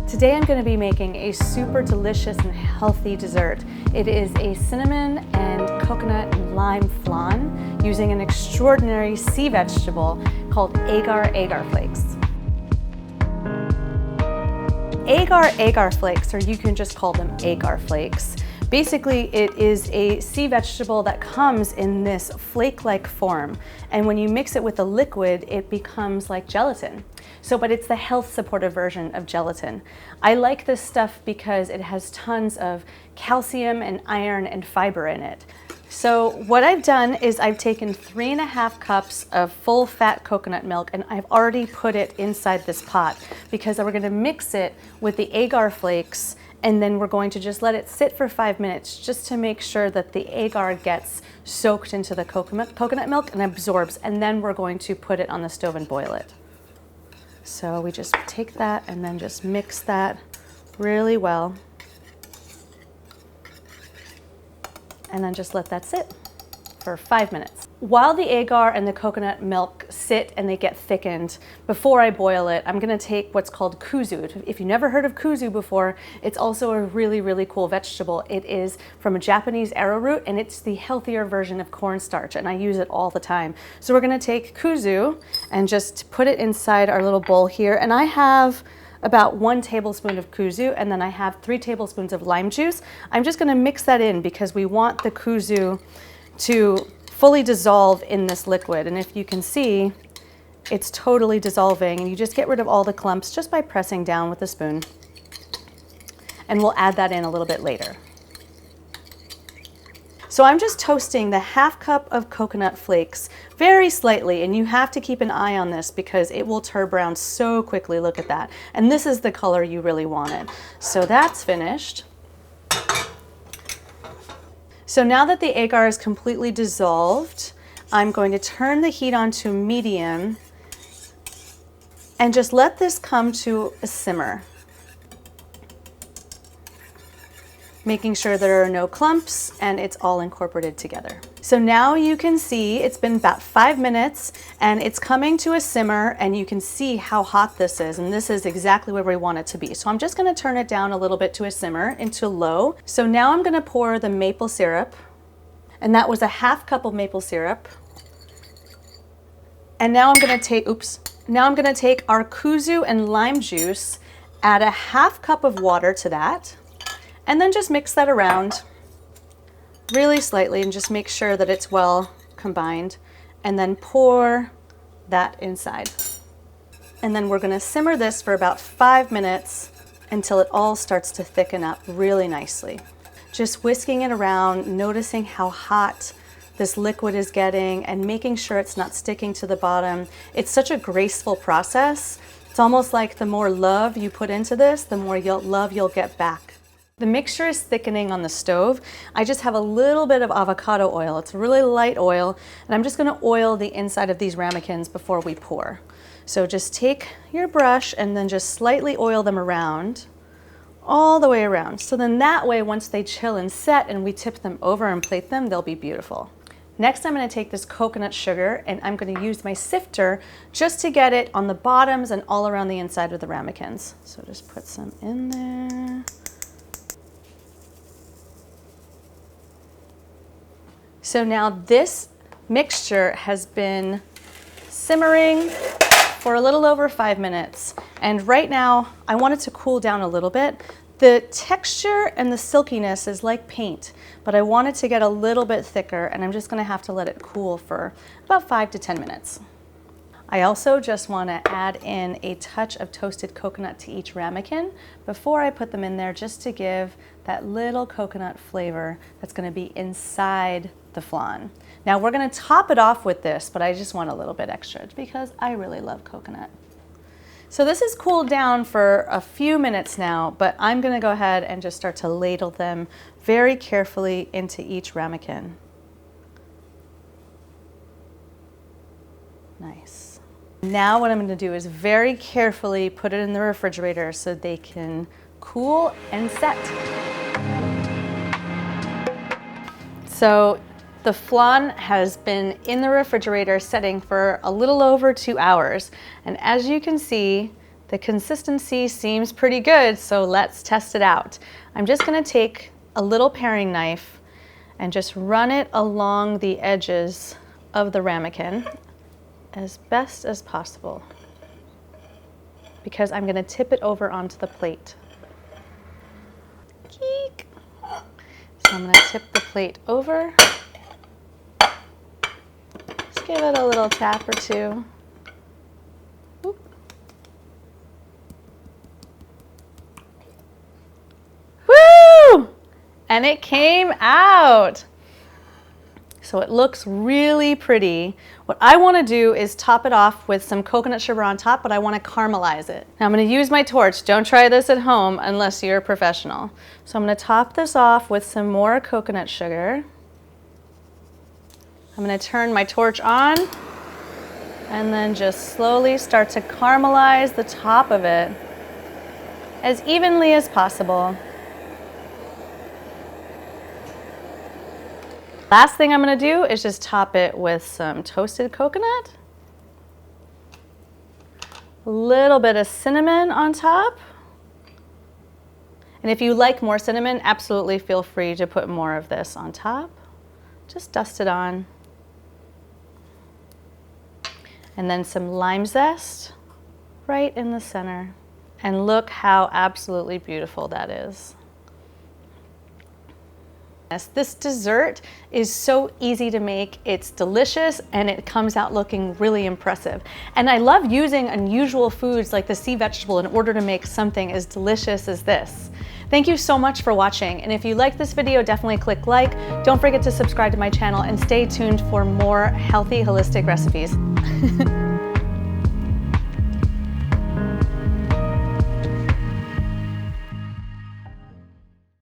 Today I'm going to be making a super delicious and healthy dessert. It is a cinnamon and coconut and lime flan using an extraordinary sea vegetable called agar flakes. Agar flakes, or you can just call them agar flakes. Basically, it is a sea vegetable that comes in this flake-like form, and when you mix it with a liquid, it becomes like gelatin. But it's the health supportive version of gelatin. I like this stuff because it has tons of calcium and iron and fiber in it. So what I've done is I've taken 3.5 cups of full fat coconut milk, and I've already put it inside this pot because we're gonna mix it with the agar flakes, and then we're going to just let it sit for 5 minutes just to make sure that the agar gets soaked into the coconut milk and absorbs, and then we're going to put it on the stove and boil it. So we just take that and then just mix that really well. And then just let that sit for 5 minutes. While the agar and the coconut milk sit and they get thickened, before I boil it, I'm gonna take what's called kuzu. If you've never heard of kuzu before, it's also a really, really cool vegetable. It is from a Japanese arrowroot, and it's the healthier version of cornstarch, and I use it all the time. So we're gonna take kuzu and just put it inside our little bowl here, and I have about 1 tablespoon of kuzu, and then I have 3 tablespoons of lime juice. I'm just gonna mix that in because we want the kuzu to fully dissolve in this liquid. And if you can see, it's totally dissolving, and you just get rid of all the clumps just by pressing down with a spoon. And we'll add that in a little bit later. So I'm just toasting the 1/2 cup of coconut flakes very slightly, and you have to keep an eye on this because it will turn brown so quickly. Look at that. And this is the color you really want it. So that's finished. So now that the agar is completely dissolved, I'm going to turn the heat on to medium and just let this come to a simmer, making sure there are no clumps and it's all incorporated together. So now you can see it's been about 5 minutes and it's coming to a simmer, and you can see how hot this is, and this is exactly where we want it to be. So I'm just gonna turn it down a little bit to a simmer into low. So now I'm gonna pour the maple syrup, and that was a 1/2 cup of maple syrup. And now I'm gonna take, now I'm gonna take our kuzu and lime juice, add a 1/2 cup of water to that, and then just mix that around really slightly and just make sure that it's well combined, and then pour that inside. And then we're gonna simmer this for about 5 minutes until it all starts to thicken up really nicely. Just whisking it around, noticing how hot this liquid is getting and making sure it's not sticking to the bottom. It's such a graceful process. It's almost like the more love you put into this, the more love you'll get back. The mixture is thickening on the stove. I just have a little bit of avocado oil. It's really light oil, and I'm just gonna oil the inside of these ramekins before we pour. So just take your brush and then just slightly oil them around, all the way around. So then that way, once they chill and set and we tip them over and plate them, they'll be beautiful. Next, I'm gonna take this coconut sugar, and I'm gonna use my sifter just to get it on the bottoms and all around the inside of the ramekins. So just put some in there. So now this mixture has been simmering for a little over 5 minutes. And right now, I want it to cool down a little bit. The texture and the silkiness is like paint, but I want it to get a little bit thicker, and I'm just gonna have to let it cool for about 5 to 10 minutes. I also just wanna add in a touch of toasted coconut to each ramekin before I put them in there, just to give that little coconut flavor that's gonna be inside the flan. Now we're gonna top it off with this, but I just want a little bit extra because I really love coconut. So this has cooled down for a few minutes now, but I'm gonna go ahead and just start to ladle them very carefully into each ramekin. Nice. Now what I'm gonna do is very carefully put it in the refrigerator so they can cool and set. So the flan has been in the refrigerator setting for a little over 2 hours. And as you can see, The consistency seems pretty good, so let's test it out. I'm just gonna take a little paring knife and just run it along the edges of the ramekin as best as possible, because I'm gonna tip it over onto the plate. Geek. So I'm gonna tip the plate over. Just give it a little tap or two. Oop. Woo! And it came out. So it looks really pretty. What I want to do is top it off with some coconut sugar on top, but I want to caramelize it. Now I'm going to use my torch. Don't try this at home unless you're a professional. So I'm going to top this off with some more coconut sugar. I'm going to turn my torch on and then just slowly start to caramelize the top of it as evenly as possible. Last thing I'm going to do is just top it with some toasted coconut, a little bit of cinnamon on top. And if you like more cinnamon, absolutely feel free to put more of this on top. Just dust it on. And then some lime zest right in the center. And look how absolutely beautiful that is. This dessert is so easy to make, it's delicious, and it comes out looking really impressive. And I love using unusual foods like the sea vegetable in order to make something as delicious as this. Thank you so much for watching, and if you like this video, definitely click like. Don't forget to subscribe to my channel and stay tuned for more healthy, holistic recipes.